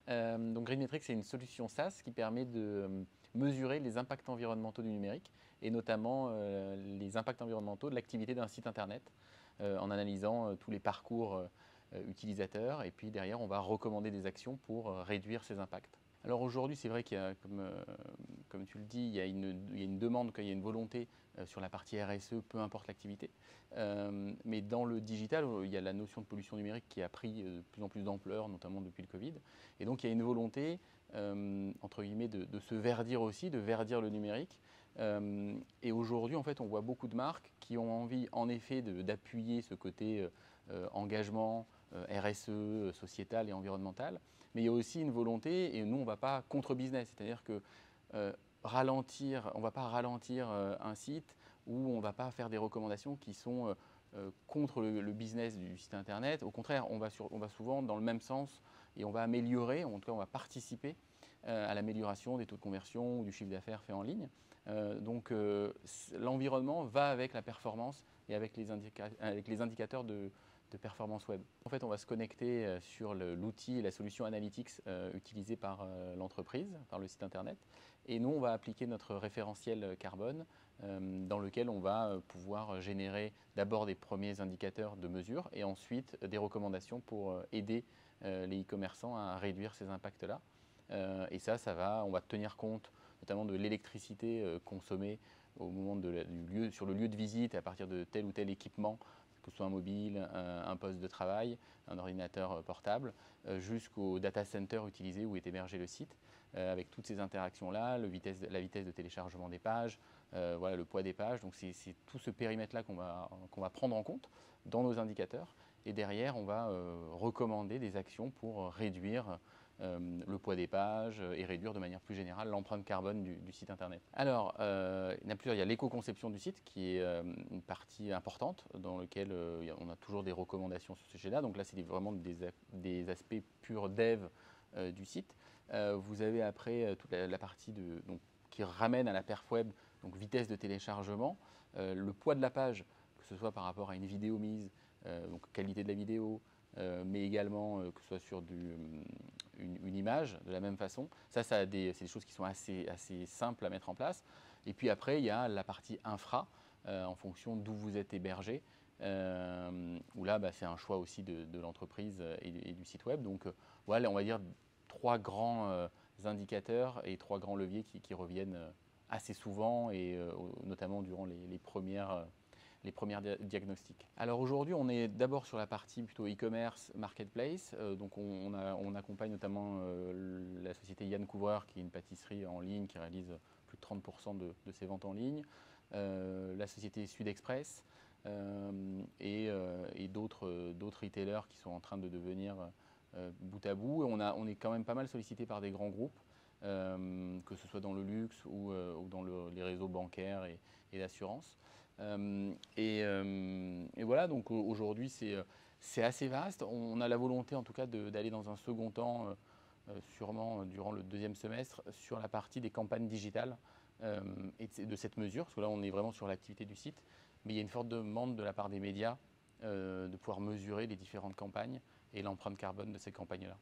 Donc GreenMetrics, c'est une solution SaaS qui permet de mesurer les impacts environnementaux du numérique et notamment les impacts environnementaux de l'activité d'un site internet en analysant tous les parcours utilisateurs et puis derrière on va recommander des actions pour réduire ces impacts. Alors aujourd'hui, c'est vrai qu'il y a, comme tu le dis, il y a une demande, il y a une volonté sur la partie RSE, peu importe l'activité. Mais dans le digital, il y a la notion de pollution numérique qui a pris de plus en plus d'ampleur, notamment depuis le Covid. Et donc il y a une volonté, entre guillemets, de se verdir aussi, de verdir le numérique. Et aujourd'hui, en fait, on voit beaucoup de marques qui ont envie, en effet, d'appuyer ce côté engagement, RSE, sociétal et environnemental. Mais il y a aussi une volonté, et nous, on ne va pas contre business, c'est-à-dire que ralentir, on ne va pas ralentir un site ou on ne va pas faire des recommandations qui sont contre le business du site internet. Au contraire, on va souvent dans le même sens et on va améliorer, en tout cas on va participer à l'amélioration des taux de conversion ou du chiffre d'affaires fait en ligne. Donc l'environnement va avec la performance et avec les indicateurs de performance web. En fait, on va se connecter sur l'outil et la solution Analytics utilisée par l'entreprise, par le site internet. Et nous, on va appliquer notre référentiel carbone dans lequel on va pouvoir générer d'abord des premiers indicateurs de mesure et ensuite des recommandations pour aider les e-commerçants à réduire ces impacts-là. Et on va tenir compte notamment de l'électricité consommée au moment sur le lieu de visite à partir de tel ou tel équipement, que ce soit un mobile, un poste de travail, un ordinateur portable, jusqu'au data center utilisé où est hébergé le site, avec toutes ces interactions-là, la vitesse de téléchargement des pages, voilà, le poids des pages. Donc c'est tout ce périmètre-là qu'on va prendre en compte dans nos indicateurs. Et derrière, on va recommander des actions pour réduire le poids des pages et réduire de manière plus générale l'empreinte carbone du site internet. Alors, il y en a plusieurs. Il y a l'éco-conception du site qui est une partie importante dans laquelle on a toujours des recommandations sur ce sujet-là. Donc là, c'est vraiment des aspects purs dev du site. Vous avez après toute la partie qui ramène à la perf web, donc vitesse de téléchargement, le poids de la page, que ce soit par rapport à une vidéo mise, donc qualité de la vidéo, mais également que ce soit sur une image de la même façon. C'est des choses qui sont assez simples à mettre en place. Et puis après, il y a la partie infra, en fonction d'où vous êtes hébergé, où là, c'est un choix aussi de l'entreprise et du site web. Donc voilà, on va dire trois grands indicateurs et trois grands leviers qui reviennent assez souvent et notamment durant les premières diagnostics. Alors aujourd'hui, on est d'abord sur la partie plutôt e-commerce, marketplace. Donc on accompagne notamment la société Yann Couvreur, qui est une pâtisserie en ligne qui réalise plus de 30% de ses ventes en ligne, la société Sud Express et d'autres retailers qui sont en train de devenir bout à bout. Et on est quand même pas mal sollicité par des grands groupes, que ce soit dans le luxe ou dans les réseaux bancaires et d'assurance. Et voilà, donc aujourd'hui c'est assez vaste. On a la volonté en tout cas d'aller dans un second temps, sûrement durant le deuxième semestre, sur la partie des campagnes digitales et de cette mesure, parce que là on est vraiment sur l'activité du site, mais il y a une forte demande de la part des médias de pouvoir mesurer les différentes campagnes et l'empreinte carbone de ces campagnes-là.